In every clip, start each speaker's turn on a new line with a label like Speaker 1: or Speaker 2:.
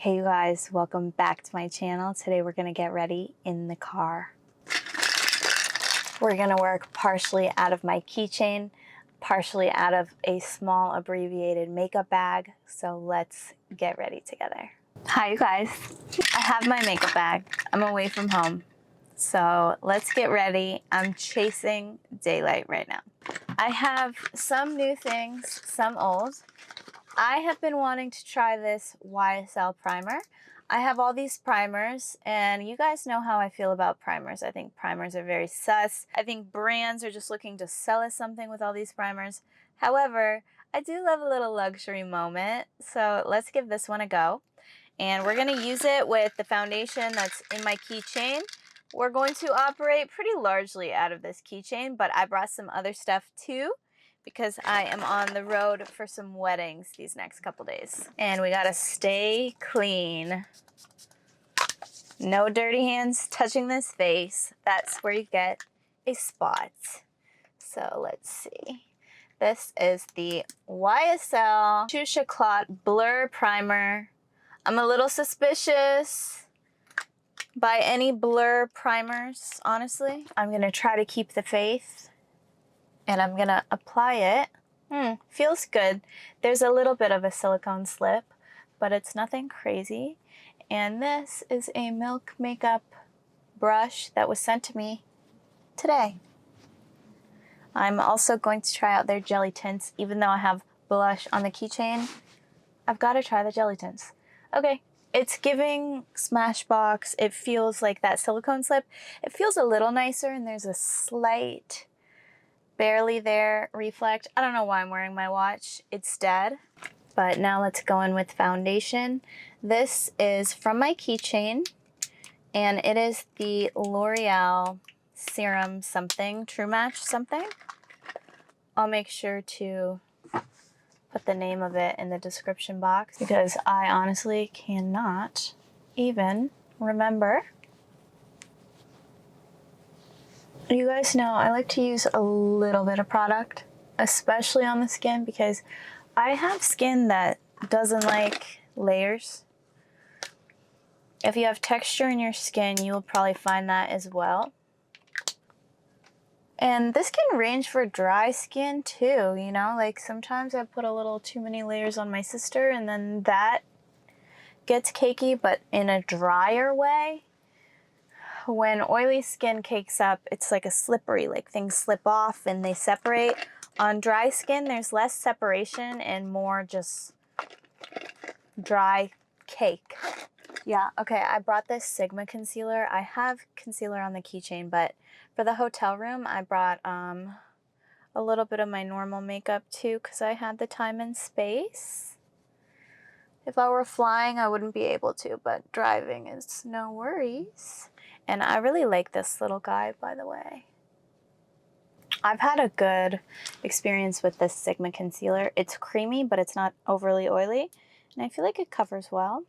Speaker 1: Hey you guys, welcome back to my channel. Today we're gonna get ready in the car. We're gonna work partially out of my keychain, partially out of a small abbreviated makeup bag. So let's get ready together. Hi you guys, I have my makeup bag. I'm away from home. So let's get ready. I'm chasing daylight right now. I have some new things, some old. I have been wanting to try this YSL primer. I have all these primers, and you guys know how I feel about primers. I think primers are very sus. I think brands are just looking to sell us something with all these primers. However, I do love a little luxury moment, so let's give this one a go. And we're gonna use it with the foundation that's in my keychain. We're going to operate pretty largely out of this keychain, but I brought some other stuff too, because I am on the road for some weddings these next couple days. And we gotta stay clean. No dirty hands touching this face. That's where you get a spot. So let's see. This is the YSL Touche Éclat Blur Primer. I'm a little suspicious by any blur primers, honestly. I'm gonna try to keep the faith, and I'm gonna apply it. Feels good. There's a little bit of a silicone slip, but it's nothing crazy. And this is a Milk makeup brush that was sent to me today. I'm also going to try out their jelly tints. Even though I have blush on the keychain, I've got to try the jelly tints. Okay, it's giving Smashbox. It feels like that silicone slip. It feels a little nicer, and there's a slight, barely there reflect. I don't know why I'm wearing my watch. It's dead. But now let's go in with foundation. This is from my keychain, and it is the Loreal serum something, True Match something. I'll make sure to put the name of it in the description box because I honestly cannot even remember. You guys know I like to use a little bit of product, especially on the skin, because I have skin that doesn't like layers. If you have texture in your skin, you will probably find that as well. And this can range for dry skin too, you know, like sometimes I put a little too many layers on my sister and then that gets cakey, but in a drier way. When oily skin cakes up, it's like a slippery, like things slip off and they separate. On dry skin, there's less separation and more just dry cake. Yeah, okay, I brought this Sigma concealer. I have concealer on the keychain, but for the hotel room, I brought a little bit of my normal makeup too because I had the time and space. If I were flying, I wouldn't be able to, but driving is no worries. And I really like this little guy, by the way. I've had a good experience with this Sigma concealer. It's creamy, but it's not overly oily, and I feel like it covers well.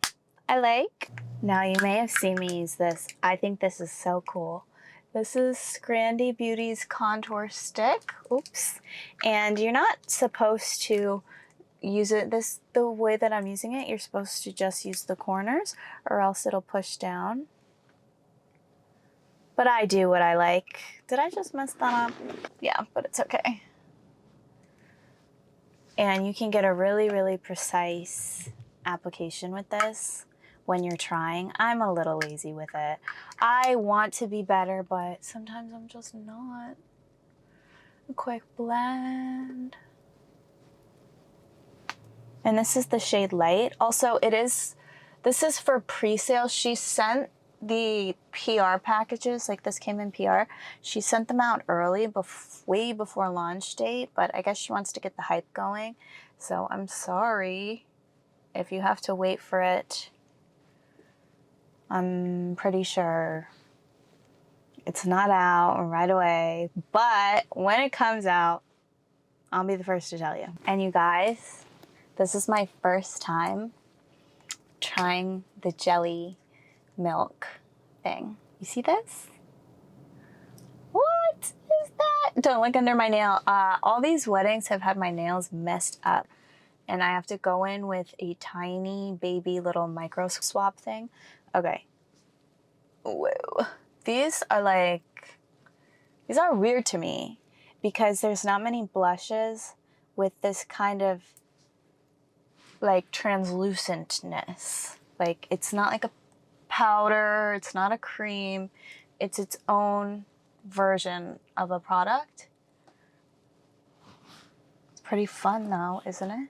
Speaker 1: I like. Now you may have seen me use this. I think this is so cool. This is Scrandie Beauty's contour stick. Oops. And you're not supposed to use it the way that I'm using it. You're supposed to just use the corners or else it'll push down. But I do what I like. Did I just mess that up? Yeah, but it's okay. And you can get a really, really precise application with this when you're trying. I'm a little lazy with it. I want to be better, but sometimes I'm just not. A quick blend. And this is the shade Light. Also, this is for pre-sale. She sent the PR packages, like this came in PR. She sent them out early, way before launch date, but I guess she wants to get the hype going. So I'm sorry if you have to wait for it. I'm pretty sure it's not out right away, but when it comes out, I'll be the first to tell you. And you guys, this is my first time trying the jelly milk thing. You see this? What is that? Don't look under my nail. All these weddings have had my nails messed up, and I have to go in with a tiny baby little micro swab thing. Okay. Whoa. These are weird to me because there's not many blushes with this kind of like translucentness. Like it's not like a powder, it's not a cream, it's its own version of a product. It's pretty fun though, isn't it?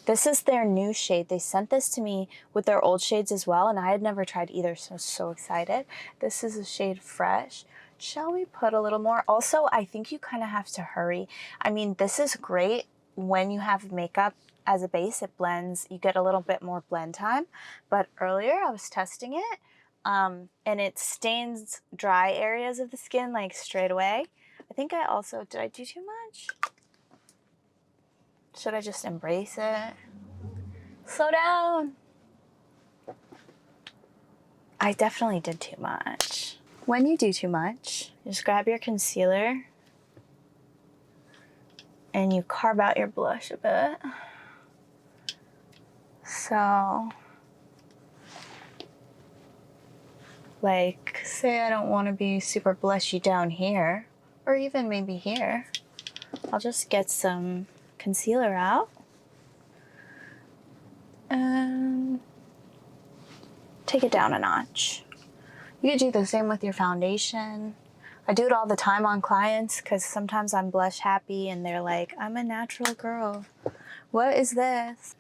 Speaker 1: This is their new shade. They sent this to me with their old shades as well, and I had never tried either, so I was so excited. This is a shade Fresh. Shall we put a little more? Also, I think you kind of have to hurry. I mean, this is great when you have makeup as a base. It blends, you get a little bit more blend time. But earlier I was testing it, and it stains dry areas of the skin like straight away. I think I also, did I do too much? Should I just embrace it? Slow down. I definitely did too much. When you do too much, just grab your concealer and you carve out your blush a bit. So, like, say I don't want to be super blushy down here, or even maybe here. I'll just get some concealer out and take it down a notch. You could do the same with your foundation. I do it all the time on clients because sometimes I'm blush happy and they're like, I'm a natural girl. What is this?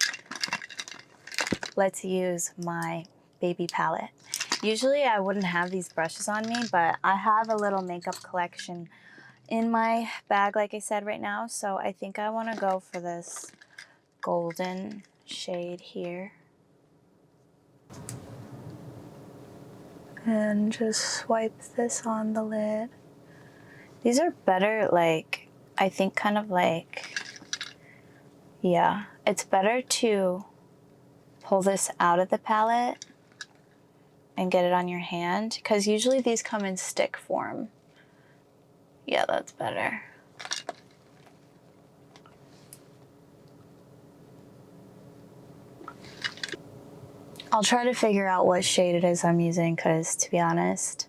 Speaker 1: Let's use my baby palette. Usually I wouldn't have these brushes on me, but I have a little makeup collection in my bag, like I said, right now. So I think I want to go for this golden shade here. And just swipe this on the lid. These are better, like, I think kind of like, yeah, it's better to pull this out of the palette and get it on your hand, because usually these come in stick form. Yeah, that's better. I'll try to figure out what shade it is I'm using, because to be honest,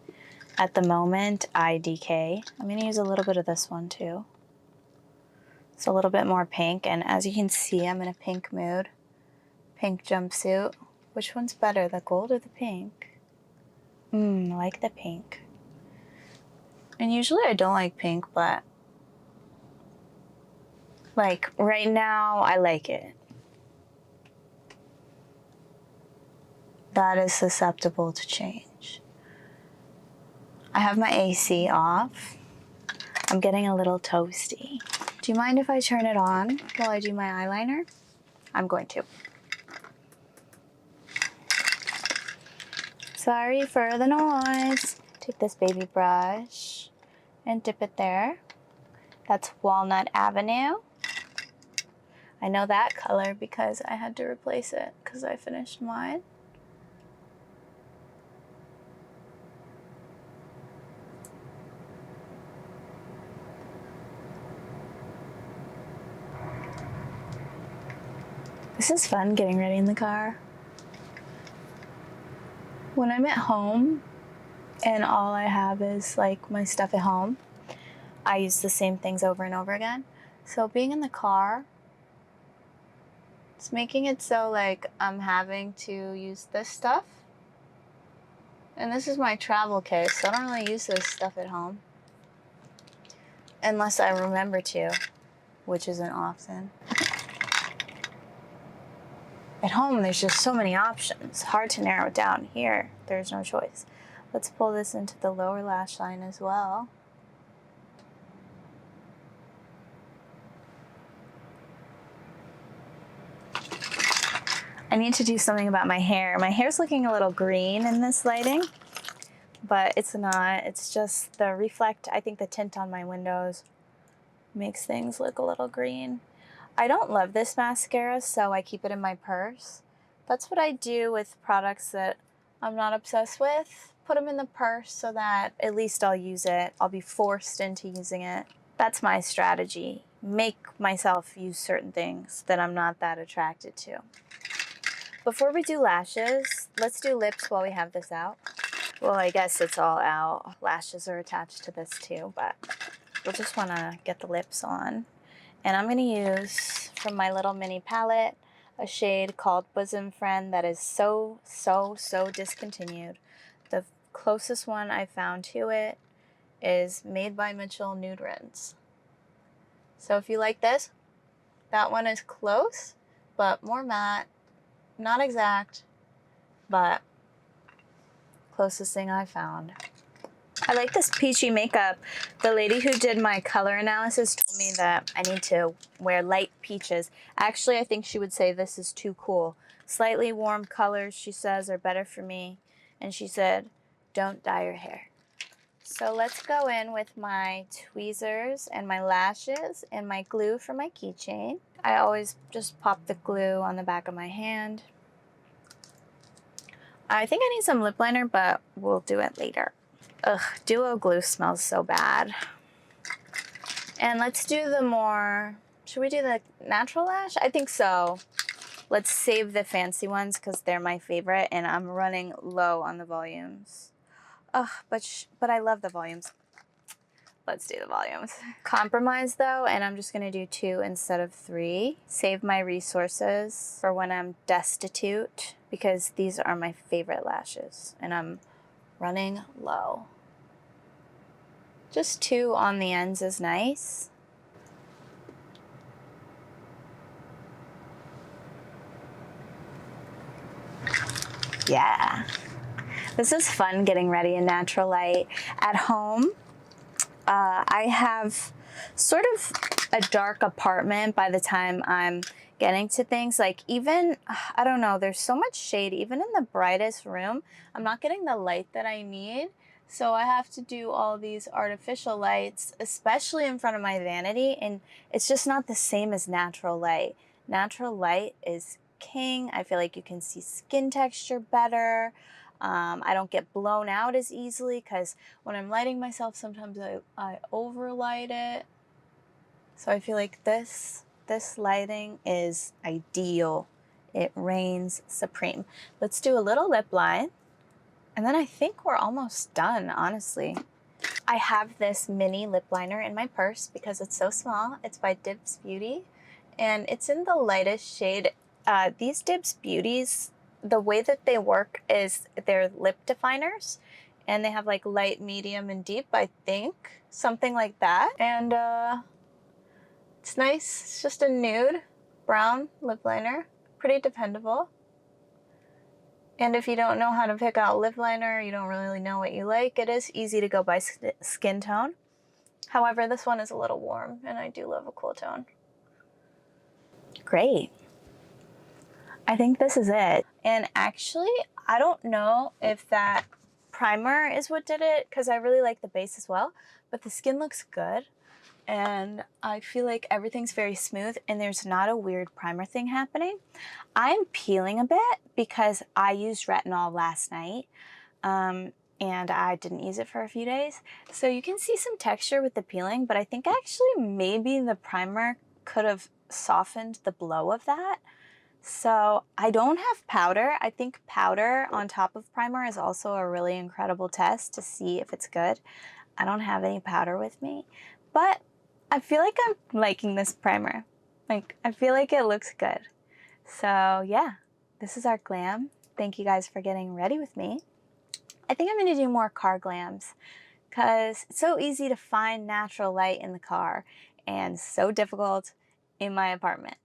Speaker 1: at the moment, IDK. I'm going to use a little bit of this one too. It's a little bit more pink, and as you can see, I'm in a pink mood. Pink jumpsuit. Which one's better, the gold or the pink? I like the pink. And usually I don't like pink, but like right now, I like it. That is susceptible to change. I have my AC off. I'm getting a little toasty. Do you mind if I turn it on while I do my eyeliner? I'm going to. Sorry for the noise. Take this baby brush and dip it there. That's Walnut Avenue. I know that color because I had to replace it because I finished mine. This is fun getting ready in the car. When I'm at home and all I have is like my stuff at home, I use the same things over and over again. So being in the car, it's making it so like I'm having to use this stuff. And this is my travel case, so I don't really use this stuff at home. Unless I remember to, which isn't often. At home, there's just so many options. Hard to narrow it down. Here, there's no choice. Let's pull this into the lower lash line as well. I need to do something about my hair. My hair's looking a little green in this lighting, but it's not. It's just the reflect. I think the tint on my windows makes things look a little green. I don't love this mascara, so I keep it in my purse. That's what I do with products that I'm not obsessed with. Put them in the purse so that at least I'll use it. I'll be forced into using it. That's my strategy. make myself use certain things that I'm not that attracted to. Before we do lashes, let's do lips while we have this out. Well, I guess it's all out. Lashes are attached to this too, but we'll just want to get the lips on. And I'm going to use, from my little mini palette, a shade called Bosom Friend that is so discontinued. The closest one I found to it is Made by Mitchell Nude Rinse. So if you like this, that one is close, but more matte. Not exact, but closest thing I found. I like this peachy makeup. The lady who did my color analysis told me that I need to wear light peaches. Actually, I think she would say this is too cool. Slightly warm colors, she says, are better for me. And she said, don't dye your hair. So let's go in with my tweezers and my lashes and my glue for my keychain. I always just pop the glue on the back of my hand. I think I need some lip liner, but we'll do it later. Ugh, duo glue smells so bad. And let's do the more, should we do the natural lash? I think so. Let's save the fancy ones because they're my favorite and I'm running low on the volumes. Ugh, but I love the volumes. Let's do the volumes. Compromise though, and I'm just gonna do 2 instead of 3. Save my resources for when I'm destitute because these are my favorite lashes and I'm running low. Just 2 on the ends is nice. Yeah. This is fun getting ready in natural light. At home, I have sort of a dark apartment by the time I'm getting to things. Like even, I don't know, there's so much shade, even in the brightest room, I'm not getting the light that I need. So I have to do all these artificial lights, especially in front of my vanity. And it's just not the same as natural light. Natural light is king. I feel like you can see skin texture better. I don't get blown out as easily because when I'm lighting myself, sometimes I overlight it. So I feel like this lighting is ideal. It reigns supreme. Let's do a little lip line. And then I think we're almost done, honestly. I have this mini lip liner in my purse because it's so small. It's by Dibs Beauty. And it's in the lightest shade. These Dibs Beauties, the way that they work is they're lip definers and they have like light, medium, and deep, I think. Something like that. And it's nice. It's just a nude brown lip liner. Pretty dependable. And if you don't know how to pick out lip liner, you don't really know what you like, it is easy to go by skin tone. However, this one is a little warm and I do love a cool tone. Great. I think this is it. And actually, I don't know if that primer is what did it because I really like the base as well, but the skin looks good and I feel like everything's very smooth and there's not a weird primer thing happening. I'm peeling a bit because I used retinol last night and I didn't use it for a few days. So you can see some texture with the peeling, but I think actually maybe the primer could have softened the blow of that. So I don't have powder. I think powder on top of primer is also a really incredible test to see if it's good. I don't have any powder with me, but I feel like I'm liking this primer. Like, I feel like it looks good. So yeah, this is our glam. Thank you guys for getting ready with me. I think I'm gonna do more car glams because it's so easy to find natural light in the car and so difficult in my apartment.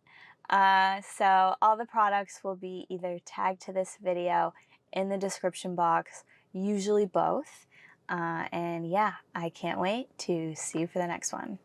Speaker 1: So all the products will be either tagged to this video in the description box, usually both. And yeah, I can't wait to see you for the next one.